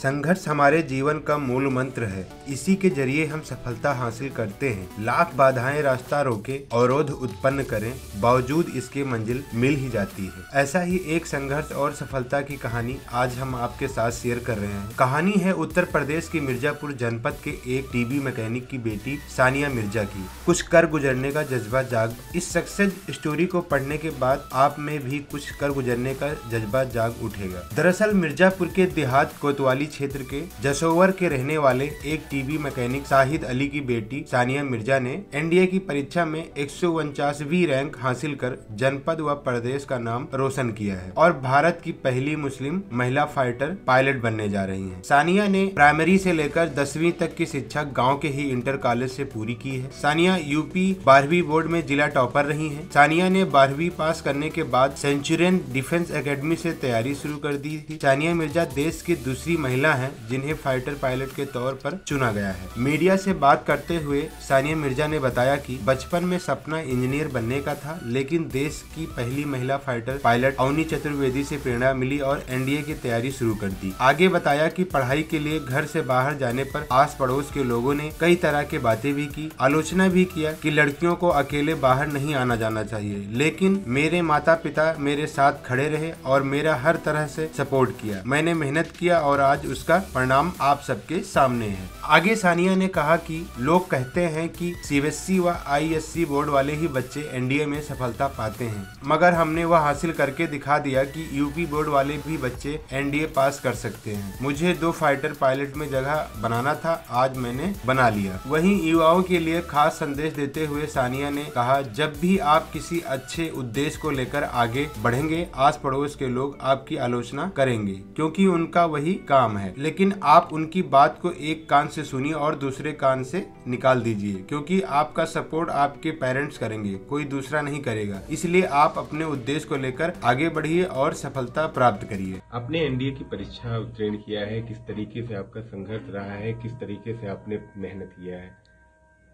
संघर्ष हमारे जीवन का मूल मंत्र है। इसी के जरिए हम सफलता हासिल करते हैं। लाख बाधाएं रास्ता रोके, अवरोध उत्पन्न करें, बावजूद इसके मंजिल मिल ही जाती है। ऐसा ही एक संघर्ष और सफलता की कहानी आज हम आपके साथ शेयर कर रहे हैं। कहानी है उत्तर प्रदेश के मिर्जापुर जनपद के एक टीबी मैकेनिक की बेटी सानिया मिर्जा की। कुछ कर गुजरने का जज्बा जाग। इस सक्सेस स्टोरी को पढ़ने के बाद आप में भी कुछ कर गुजरने का जज्बा जाग उठेगा। दरअसल मिर्जापुर के देहात कोतवाली क्षेत्र के जसोवर के रहने वाले एक टीबी मैकेनिक शाहिद अली की बेटी सानिया मिर्जा ने एनडीए की परीक्षा में 149वीं रैंक हासिल कर जनपद व प्रदेश का नाम रोशन किया है और भारत की पहली मुस्लिम महिला फाइटर पायलट बनने जा रही हैं। सानिया ने प्राइमरी से लेकर 10वीं तक की शिक्षा गांव के ही इंटर कॉलेज से पूरी की है। सानिया यूपी 12वीं बोर्ड में जिला टॉपर रही हैं। सानिया ने 12वीं पास करने के बाद सेंचुरियन डिफेंस एकेडमी से तैयारी शुरू कर दी थी। सानिया मिर्जा देश की दूसरी महिला हैं जिन्हें फाइटर पायलट के तौर पर चुना गया है। मीडिया से बात करते हुए सानिया मिर्जा ने बताया कि बचपन में सपना इंजीनियर बनने का था, लेकिन देश की पहली महिला फाइटर पायलट अवनी चतुर्वेदी से प्रेरणा मिली और एनडीए की तैयारी शुरू कर दी। आगे बताया कि पढ़ाई के लिए घर से बाहर जाने पर आस पड़ोस के लोगों ने कई तरह की बातें भी की, आलोचना भी किया कि लड़कियों को अकेले बाहर नहीं आना जाना चाहिए, लेकिन मेरे माता पिता मेरे साथ खड़े रहे और मेरा हर तरह से सपोर्ट किया। मैंने मेहनत किया और आज उसका परिणाम आप सबके सामने है। आगे सानिया ने कहा कि लोग कहते हैं कि सीबीएसई व आईएससी बोर्ड वाले ही बच्चे एनडीए में सफलता पाते हैं, मगर हमने वह हासिल करके दिखा दिया कि यूपी बोर्ड वाले भी बच्चे एनडीए पास कर सकते हैं। मुझे 2 फाइटर पायलट में जगह बनाना था, आज मैंने बना लिया। वहीं युवाओं के लिए खास संदेश देते हुए सानिया ने कहा, जब भी आप किसी अच्छे उद्देश्य को लेकर आगे बढ़ेंगे, आस पड़ोस के लोग आपकी आलोचना करेंगे क्योंकि उनका वही काम है, लेकिन आप उनकी बात को एक कान से सुनिए और दूसरे कान से निकाल दीजिए, क्योंकि आपका सपोर्ट आपके पेरेंट्स करेंगे, कोई दूसरा नहीं करेगा। इसलिए आप अपने उद्देश्य को लेकर आगे बढ़िए और सफलता प्राप्त करिए। आपने एनडीए की परीक्षा उत्तीर्ण किया है, किस तरीके से आपका संघर्ष रहा है, किस तरीके से आपने मेहनत किया है?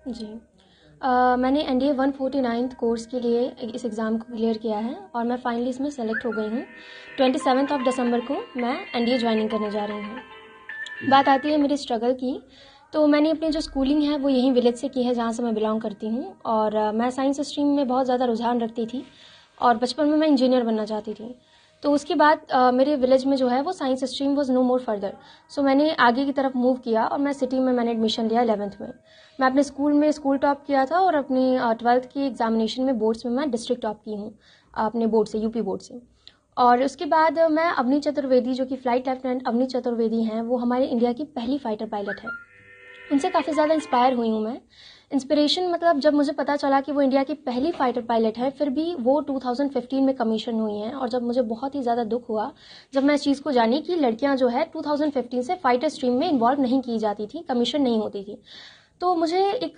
जी मैंने एनडीए 149th कोर्स के लिए इस एग्ज़ाम को क्लियर किया है और मैं फाइनली इसमें सेलेक्ट हो गई हूँ। 27 दिसंबर को मैं एनडीए ज्वाइनिंग करने जा रही हूँ। बात आती है मेरी स्ट्रगल की, तो मैंने अपनी जो स्कूलिंग है वो यहीं विलेज से की है जहाँ से मैं बिलोंग करती हूँ और मैं साइंस स्ट्रीम में बहुत ज़्यादा रुझान रखती थी और बचपन में मैं इंजीनियर बनना चाहती थी। तो उसके बाद मेरे विलेज में जो है वो science stream was no more further, so मैंने आगे की तरफ मूव किया और मैं सिटी में मैंने एडमिशन लिया 11th में। मैं अपने स्कूल में स्कूल टॉप किया था और अपनी 12th की एग्जामिनेशन में बोर्ड्स में मैं डिस्ट्रिक्ट टॉप की हूँ अपने बोर्ड से, यूपी बोर्ड से। और उसके बाद मैं अवनी चतुर्वेदी, जो कि फ्लाइट लेफ्टिनेंट अवनी चतुर्वेदी हैं, वो हमारे इंडिया की पहली फाइटर पायलट है। उनसे काफ़ी ज़्यादा इंस्पायर हुई हूँ मैं। इंस्पिरेशन मतलब जब मुझे पता चला कि वो इंडिया की पहली फाइटर पायलट है, फिर भी वो 2015 में कमीशन हुई हैं, और जब मुझे बहुत ही ज़्यादा दुख हुआ जब मैं इस चीज़ को जानी कि लड़कियां जो है 2015 से फाइटर स्ट्रीम में इन्वॉल्व नहीं की जाती थी, कमीशन नहीं होती थी। तो मुझे एक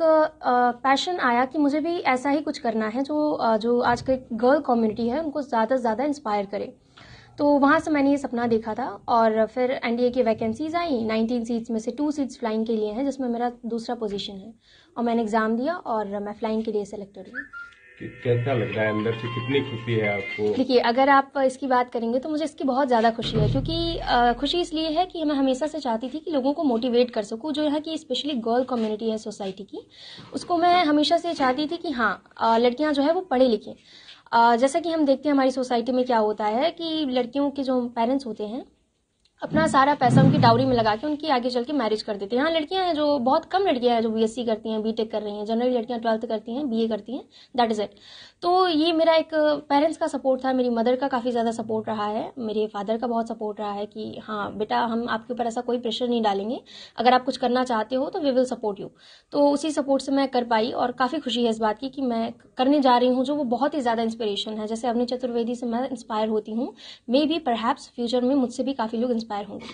पैशन आया कि मुझे भी ऐसा ही कुछ करना है जो आज की गर्ल कम्युनिटी है उनको ज़्यादा से ज़्यादा इंस्पायर करे। तो वहाँ से मैंने ये सपना देखा था और फिर एनडीए की वैकेंसीज आई। 19 सीट्स में से 2 सीट्स फ्लाइंग के लिए हैं, जिसमें मेरा दूसरा पोजीशन है, और मैंने एग्ज़ाम दिया और मैं फ्लाइंग के लिए सेलेक्टेड हुई। कैसा लग रहा है अंदर से, कितनी खुशी है आपको? देखिए, अगर आप इसकी बात करेंगे तो मुझे इसकी बहुत ज़्यादा खुशी है, क्योंकि खुशी इसलिए है कि मैं हमेशा से चाहती थी कि लोगों को मोटिवेट कर सकूं, जो यहाँ की स्पेशली गर्ल कम्युनिटी है सोसाइटी की, उसको मैं हमेशा से चाहती थी कि हाँ लड़कियाँ जो है वो पढ़े लिखें। जैसा कि हम देखते हैं हमारी सोसाइटी में क्या होता है कि लड़कियों के जो पेरेंट्स होते हैं अपना सारा पैसा उनकी डाउरी में लगा के उनकी आगे चल के मैरिज कर देते हैं। हाँ, लड़कियां हैं जो बहुत कम लड़कियां हैं जो बीएससी करती हैं, बीटेक कर रही हैं, जनरली लड़कियां 12th करती हैं, बीए करती हैं, दैट इज़ इट। तो ये मेरा एक पेरेंट्स का सपोर्ट था, मेरी मदर का काफ़ी ज़्यादा सपोर्ट रहा है, मेरे फादर का बहुत सपोर्ट रहा है कि हाँ बेटा, हम आपके ऊपर ऐसा कोई प्रेशर नहीं डालेंगे, अगर आप कुछ करना चाहते हो तो वी विल सपोर्ट यू। तो उसी सपोर्ट से मैं कर पाई और काफ़ी खुशी है इस बात की कि मैं करने जा रही हूँ जो वो बहुत ही ज़्यादा इंस्पिरेशन है। जैसे अवनी चतुर्वेदी से मैं इंस्पायर होती हूँ, मे बी परहैप्स फ्यूचर में मुझसे भी काफ़ी लोग इंस्पायर होंगे।